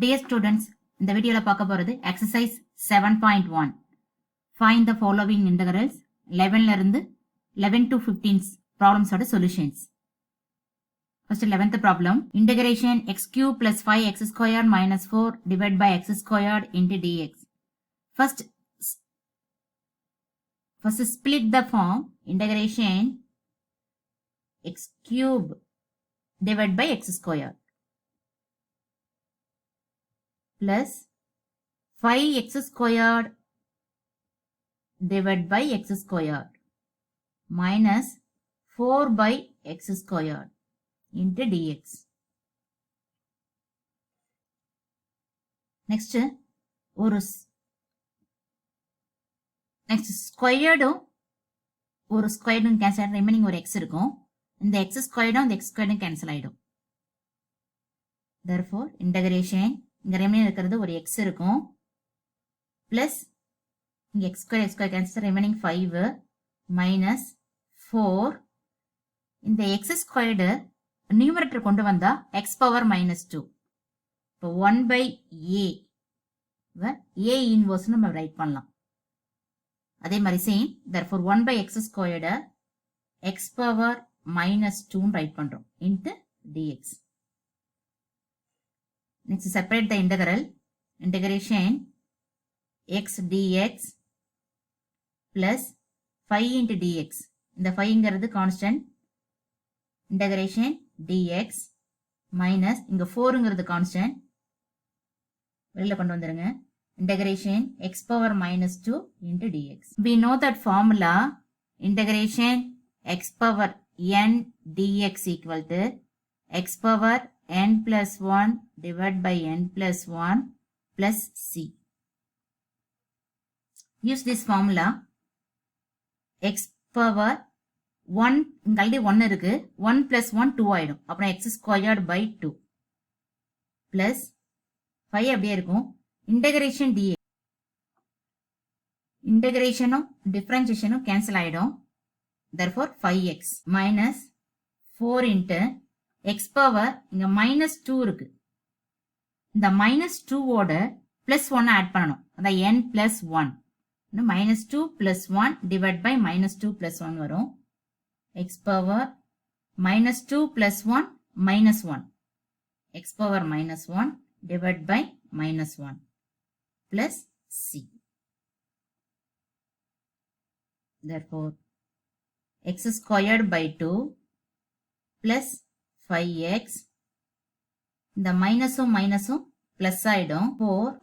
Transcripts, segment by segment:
Dear students, இந்த வீடியோல பார்க்க போறது exercise 7.1. Find the following integrals 11ல இருந்து 11 to 15 problems ஓட solutions. First 11th problem. Integration x cube plus 5x squared minus 4 divided by x squared into dx. First split the form. Integration x cube divided by x squared plus 5x squared divided by x squared minus 4 by x squared into dx. Next ஸ்கொயர்டும் ஒரு ஸ்கொயர்டும் cancel remaining ஒரு X இருக்கும். இந்த X ஸ்கொயர்டும் இந்த X ஸ்கொயர்டும் cancel ஆயிடும். therefore integration இங்க remaining இருக்கிறது ஒரு X இருக்கும் பிளஸ் இங்க X square cancel remaining 5 minus 4 இந்த எக்ஸ் ஸ்கொயர்டு நியூமரேட்டர் கொண்டு வந்தா எக்ஸ் பவர் மைனஸ் 2. இப்போ 1 பை ஏ ஏ இன்வர்ஸ் நம்ம ரைட் பண்ணலாம். அதே மாதிரி same therefore 1 by x squared x power minus 2 right பண்றோம் into dx. Next separate the integral. Integration x dx plus 5 into dx. இந்த 5 ங்கிறது constant. Integration dx minus இங்க 4 ங்கிறது constant. வெளியில கொண்டு வந்துருங்க. Integration x power minus 2 into dx. We know that formula integration x power n dx equal to x power n plus 1 divided by n plus 1 plus c. Use this formula. X power 1 இங்க already 1 இருக்கு. 1 plus 1 2 ஆயிடும். அப்புறம் x squared by 2 plus 5 அப்படியே இருக்கும். Integration dx இன்டகிரேஷனும் டிஃபரன்சியேஷனும் cancel ஆயிடும். therefore 5x minus 4 into x power இங்க minus 2 இருக்கு. இந்த minus 2 ஓட plus 1 ஆட் பண்ணணும். அதான் n plus 1. minus 2 plus 1 divided by minus 2 plus 1 வரும். x power minus 2 plus 1 minus 1. x power minus 1 divided by minus 1 plus c. Therefore, x squared by 2 plus 5x இந்த மைனஸும் மைனஸும் plus ஆயிடும்.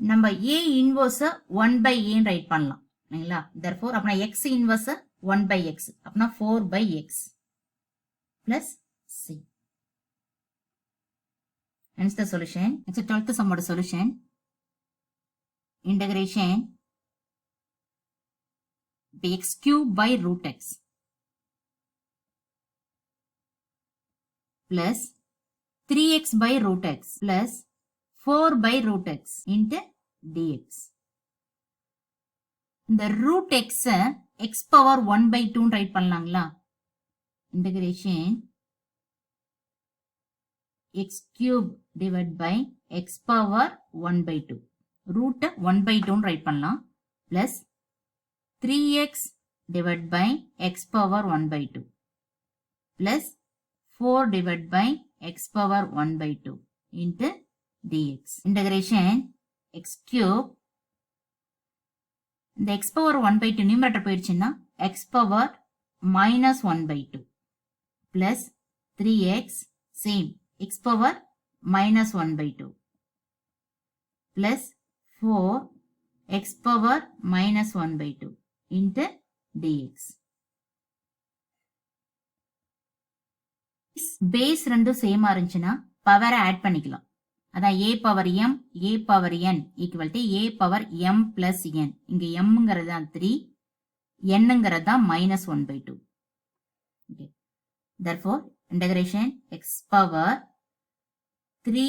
நம்ம a inverse 1 by a right பண்ணலாம் இல்லைங்களா. therefore அப்பனா x inverse 1 by x அப்பனா 4 by x plus c. Hence the solution. Next 12th sum ஓட solution. Integration x cube by root x plus 3x by root x plus 4 by root x into dx. இந்த root x x power 1 by 2 write பண்ணலாங்களா. integration x cube divided by x power 1 by 2 root 1 by 2 right பண்ணலாம் plus 3x divided by x power 1 by 2 plus 4 divided by x power 1 by 2 into dx. Integration x cube இந்த x power 1 by 2 numerator போயிடுச்சுன்னா x power minus 1 by 2 plus 3x same x power minus 1 by 2 plus 4 x power minus 1 by 2 into dx. Base ரெண்டும் சேமா இருந்துச்சுன்னா பவரை add பண்ணிக்கலாம். அதான் a power m a power n equal to a power m plus n. இங்க mங்கிறது தான் 3 nங்கிறது தான் minus 1 by 2. Okay. Therefore integration x power 3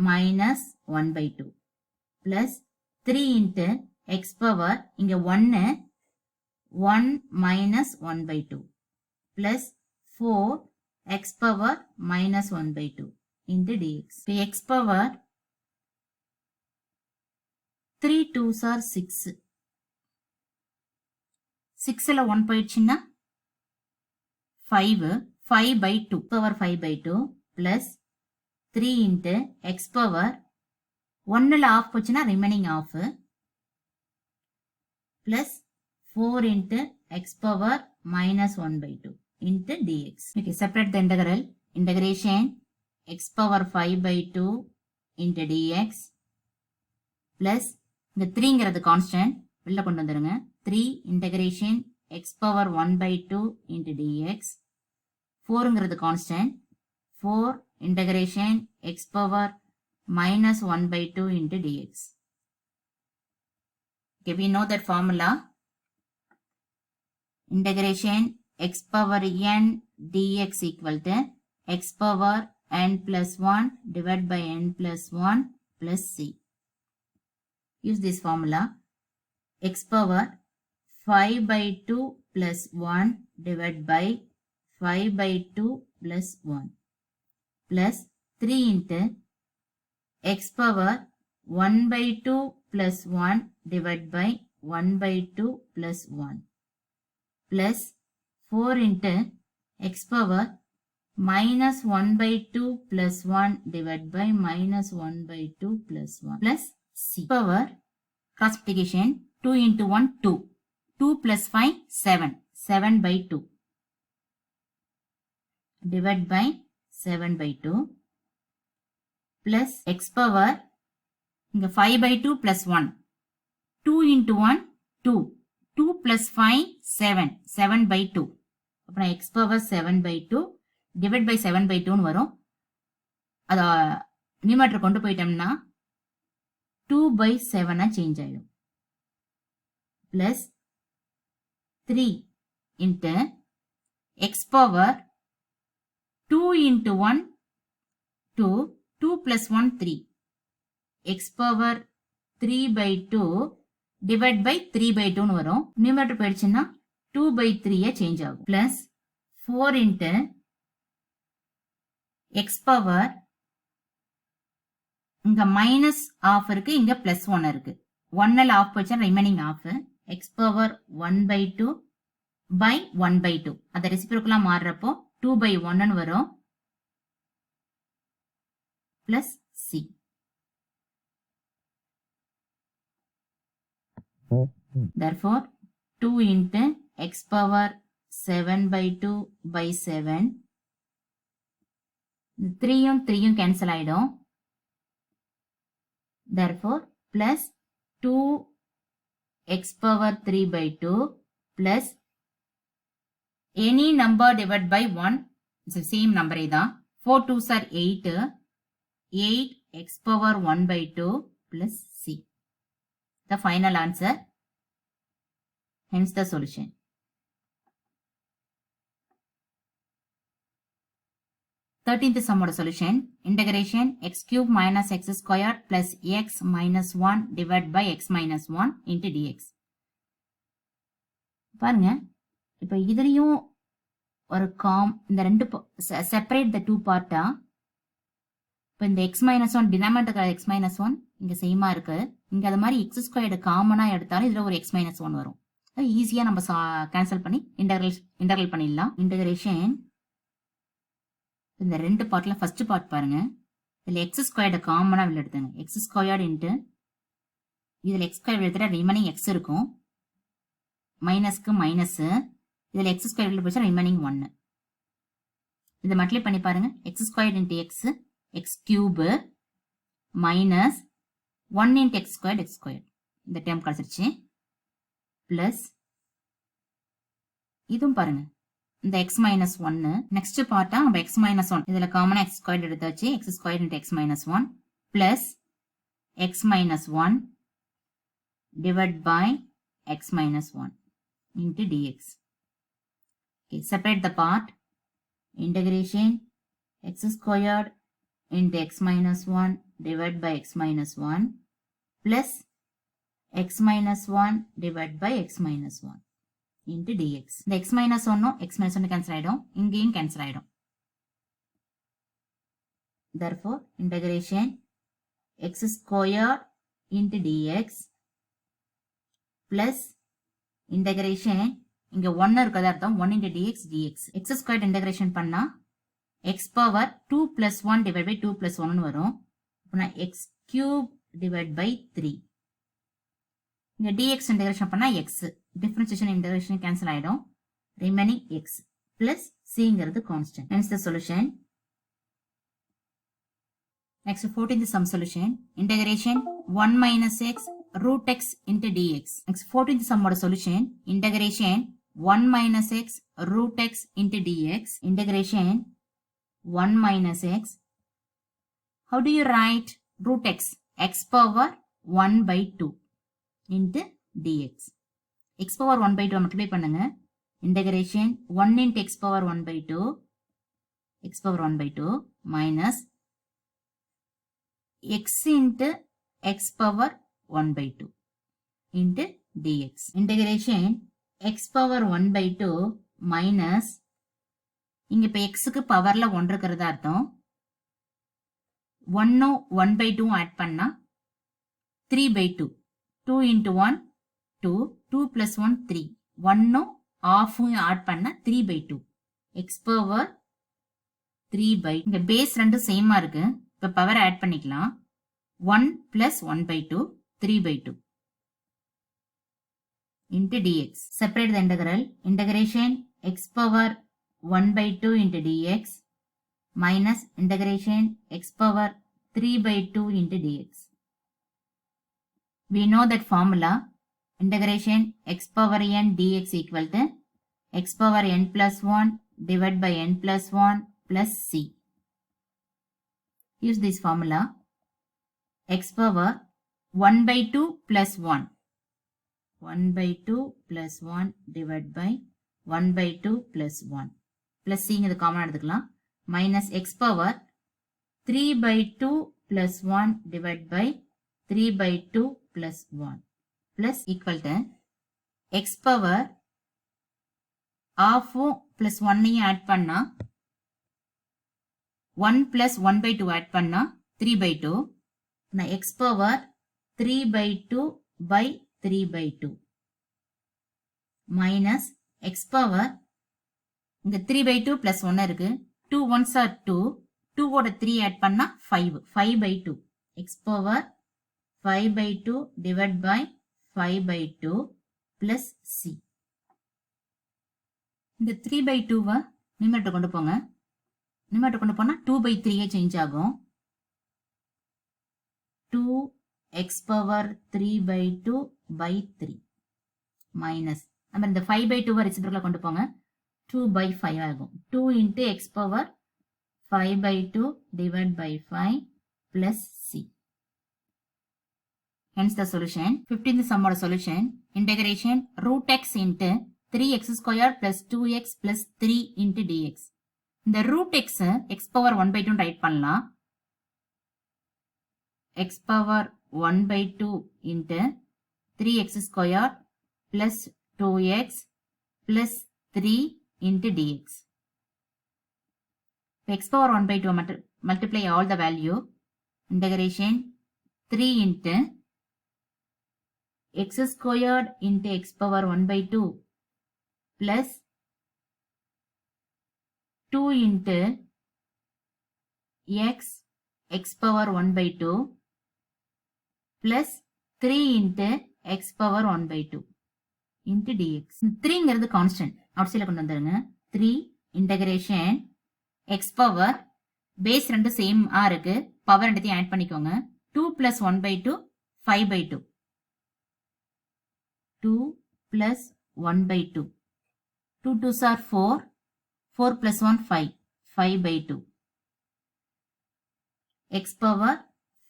minus 1 by 2 plus 3 into x power இங்க 1 minus 1 by 2 plus 4 x power minus 1 by 2 into dx. So x power 3 2s are 6. 6ல 1 போயிடுச்சுன்னா 5. 5 by 2 power 5 by 2 plus 3 into x power 1ல of போச்சுன்னா remaining of plus 4 into x power minus 1 by 2 into dx. Okay, separate the integral. Integration x power 5 by 2 into dx plus இந்த 3ங்கிறது constant வெளில கொண்டு வந்துருங்க. 3 integration x power 1 by 2 into dx. 4ங்கிறது constant 4 integration x power minus 1 by 2 into dx. Okay, we know that formula. Integration x power n dx equal to x power n plus 1 divided by n plus 1 plus c. Use this formula. X power 5 by 2 plus 1 divided by 5 by 2 plus 1 plus 3 into x power 1 by 2 plus 1 divided by 1 by 2 plus 1 plus 4 into x power minus 1 by 2 plus 1 divided by minus 1 by 2 plus 1 plus c. Power cross multiplication 2 into 1 2. 2 plus 5 7. 7 by 2 divided by 7 by 2 plus x power இங்க 5 by 2 plus 1. 2 into 1 2. 2 plus 5 7. 7 by 2. அப்புறம் x power 7 by 2 divided by 7 by 2 வரும். அத numerator கொண்டு போயிட்டோம்னா 2 by 7 change ஆயிடும். plus 3 into x power 2 into 1 2. 2 plus 1 3. x power 3 by 2 divided by 3 by 2 வரும். Numerator போயிடுச்சுன்னா 2 by 3 change ஆகும். plus 4 into x power இங்க மைனஸ் ஆஃப் இருக்கு, இங்க பிளஸ் 1 இருக்கு. 1ல ஆஃப் போயிடுச்சா remaining of. x power 1 by 2 by 1 by 2. அது ரெசிப்ரோக்கலா மாறுறப்போ 2 by 1 வரும். plus c. Therefore 2 into x power 7 by 2 by 7. 3யும் 3யும் cancel ஆயிடும். Therefore plus 2 x power 3 by 2 plus any number divided by 1. It's the same number தான். 4 2s are 8. 8 x power 1 by 2 plus c. The final answer. Hence the solution. Thirteenth sum oda solution. Integration x cube minus x squared plus x minus 1 divided by x minus 1 into dx. பாருங்க, இப்ப இதுலயும் ஒரு இந்த ரெண்டு separate the two பார்ட்டா. இப்போ இந்த x minus 1 denominator x minus 1 இங்க சேமா இருக்கு. இங்க அது மாதிரி x ஸ்கொயர்டு காமனா எடுத்தாலும் இதுல ஒரு x minus 1 வரும். ஈஸியா நம்ம கேன்சல் பண்ணி இன்டெகிரல் பண்ணிடலாம். இன்டெகிரேஷன் இந்த ரெண்டு பார்ட்ல ஃபர்ஸ்ட் பார்ட் பாருங்க. இதுல x ஸ்கொயர்டு காமனா வெளில எடுத்தாங்க. x ஸ்கொயர்டு இன்ட்டு இதுல x ஸ்கொயர் எடுத்துட்டா ரிமைனிங் x இருக்கும். மைனஸ்க்கு மைனஸ். இதுல x ஸ்கொயர் வெளில போச்சா ரிமைனிங் 1. இதை மல்டிப்ளை பண்ணி பாருங்க. x squared into x x cube minus 1 into x squared x square. இந்த டேர்ம் கிடைச்சிருச்சு. பிளஸ் இதுவும் பாருங்க, இந்த x minus 1. நெக்ஸ்ட் பார்ட்டா நம்ம x minus 1 இதுல காமனா x ஸ்கொயர்டு எடுத்தாச்சு. x squared into x minus 1 plus x minus 1 divided by x minus 1 into dx. Okay, separate the part. Integration x squared into x minus 1 divided by x minus 1 plus x minus 1 divided by x minus 1 into dx. இந்த x minus 1 x minus 1 cancel ஆயிடும். இங்கேயும் cancel ஆயிடும். Therefore integration x squared into dx plus integration இங்க 1 இருக்கிறதா அர்த்தம் 1 into dx dx. x square integration பண்ணா x power 2 plus 1 divided by 2 plus 1 வரும். அப்பனா x cube divided by 3. இங்க dx இன்டகிரேஷன் பண்ணா x. டிஃபரன்சியேஷன் இன்டகிரேஷன் கேன்சல் ஆயிடும். ரிமைனிங் x plus cங்கிறது constant. Hence the solution. Next 14th sum solution. Integration 1 minus x root x into dx. Next 14th sum oda solution. Integration 1 minus x root x into dx. Integration 1 minus x. How do you write root x? X power 1 by 2 into dx. X power 1 by 2 multiply பண்ணுங்க. Integration 1 into x power 1 by 2. X power 1 by 2 minus x into x power 1 by 2 into dx. Integration x power 1 by 2 minus இங்க இப்ப x க்கு பவர்ல 1 இருக்கிறதா அர்த்தம் 1 by 2 add பண்ணா 3 by 2 2 into 1 2 2 plus 1 3 1 half add பண்ணா 3 by 2 x power 3 by இங்க base ரெண்டும் சேமா இருக்கு. இப்ப பவர் ஆட் பண்ணிக்கலாம் 1 plus 1 by 2 3 by 2 into dx. Separate the integral. Integration x power 1 by 2 into dx minus integration x power 3 by 2 into dx. We know that formula. Integration x power n dx equal to x power n plus 1 divided by n plus 1 plus c. Use this formula. X power 1 by 2 plus 1. 1 by 2 plus 1 divided by 1 by 2 plus 1. Plus c இங்க common எடுத்துக்கலாம். Minus x power 3 by 2 plus 1 divided by 3 by 2 plus 1. Plus equal to x power half plus 1 add பண்ணா 1 plus 1 by 2 add பண்ணா 3 by 2. x power 3 by 2 by 3 by 2 minus x power இங்க 3 by 2 plus 1 இருக்கு 2 ones are 2 2 ஓட 3 add பண்ணா 5 5 by 2 x power 5 by 2 divided by 5 by 2 plus c. இந்த 3 by 2 numerator கொண்டு போங்க. Numerator கொண்டு போனா 2 by 3 சேஞ்ச் ஆகும் 2 x power 3 by 2 by 3 minus நம்ம இந்த 5 by 2 ரெசிப்ரோக்கலா கொண்டு போங்க 2 by 5 ஆகும் 2 into x power 5 by 2 divided by 5 plus c. Hence the solution. 15th sum oda solution. Integration root x into 3x square plus 2x plus 3 into dx. இந்த root x x power 1 by 2 right பண்ணலாம் x power 1 by 2 into 3x square plus 2x plus 3 into dx. X power 1 by 2 multiply all the value. Integration 3 into x squared into x power 1 by 2 plus 2 into x power 1 by 2 plus 3 into x power 1 by 2 into dx. 3 ங்கிறது constant out சைடுல கொண்டு வந்துருங்க 3 integration x power base ரெண்டு same இருக்கு power ரெண்டுத்தையும் add பண்ணிக்கோங்க 2 plus 1 by 2 5 by 2 2 plus 1 by 2 2 2s are 4 4 plus 1 5 5 by 2 x power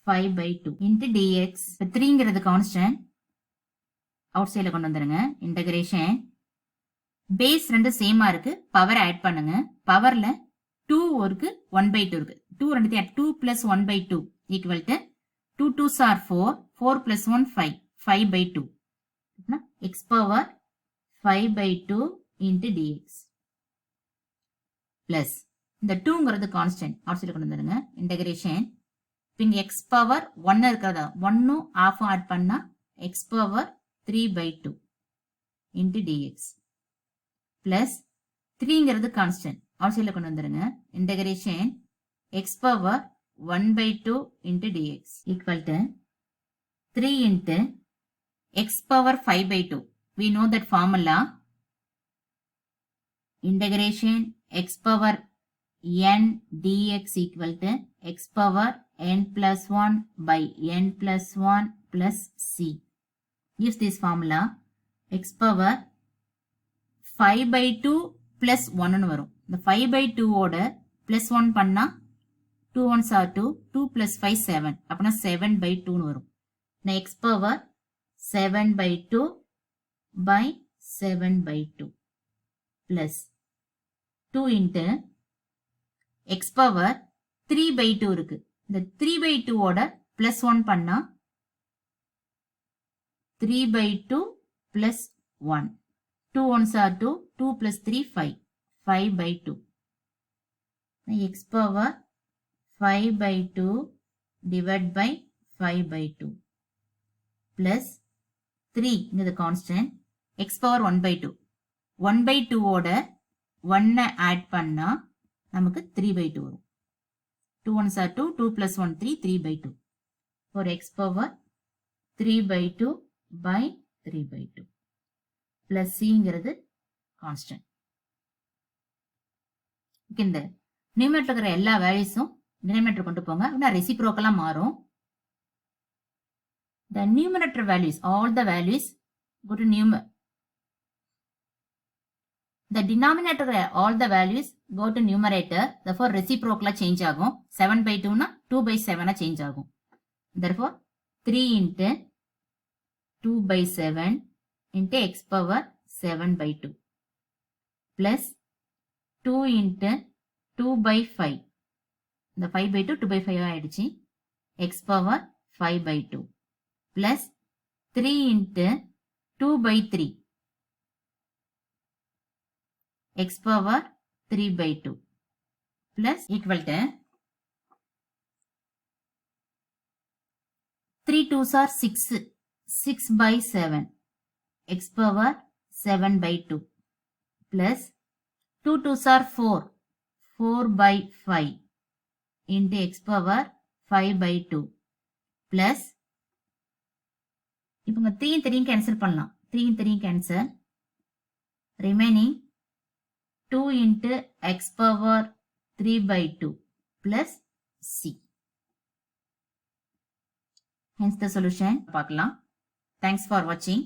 5 by 2 into dx. 3 ங்கிறது constant out சைடுல கொண்டு வந்துருங்க இன்டகிரேஷன் பேஸ் ரெண்டு சேமா இருக்கு பவர் ஆட் பண்ணுங்க பவர்ல 2 இருக்கு 1 by 2 இருக்கு 2 ரெண்டுத்தையும் 2 plus 1 by 2 equal to 2 2s are 4 4 plus 1 5 5 by 2 x power 5 by 2 into dx plus இந்த 2ங்கிறது கான்ஸ்டன்ட் அவுட் சைடுல கொண்டு வந்துருங்க இன்டகிரேஷன் இங்க x பவர் 1 இருக்கிறதா 1 half ஆட் பண்ணா x power 3 by 2 into dx plus 3ங்கிறது கான்ஸ்டன்ட் ஆல் சைடில் கொண்டு வந்துருங்க. Integration x power 1 by 2 into dx equal to 3 into x power 5 by 2. We know that formula. Integration x power n dx equal to x power n plus 1 by n plus 1 plus c. Use this formula. X power 5 by 2 plus 1 வரும். இந்த 5 by 2 ஓட plus 1 பண்ணா 2 ones are 2, 2 plus 5 7. அப்பனா 7 by 2 வரும். X power 7 by 2 by 7 by 2 plus 2 into x power 3 by 2 இருக்கு. இந்த 3 by 2 ஓட plus 1 பண்ணா 3 by 2 plus 1. 2 ones are 2, 2 plus 3 5. 5 by 2. X power 5 by 2 divided by 5 by 2 plus 3 is constant. X power 1 by 2. 1 by 2 ஓட 1 add பண்ணா நமக்கு 3 by 2 வரும். 2 ones are 2, 2 plus 1 3, 3 by 2. For x power 3 by 2 by 3 by 2 plus cங்கிறது constant. இந்த numerator இருக்கிற எல்லா வேல்யூஸும் denominator கொண்டு போங்க. அப்படின்னா ரெசிப்ரோக்கலா மாறும். The numerator values, all the values go to numerator. The denominator, all the values go to numerator. Therefore, reciprocal change ஆகும். 7 by 2 na 2 by 7 change ஆகும். Therefore, 3 into 2 by 7 into x power 7 by 2 plus 2 into 2 by 5. The 5 by 2, 2 by 5 ஆயிடுச்சு. x power 5 by 2 plus 3 into 2 by 3. X power 3 by 2 plus equal to 3 2s are 6. 6 by 7. X power 7 by 2 plus 2 2s are 4. 4 by 5 into x power 5 by 2 plus இப்போ 3 3 cancel பண்ணலாம். 3 3 cancel. Remaining 2 into x power 3 by 2 plus c. Hence the solution பார்க்கலாம். Thanks for watching.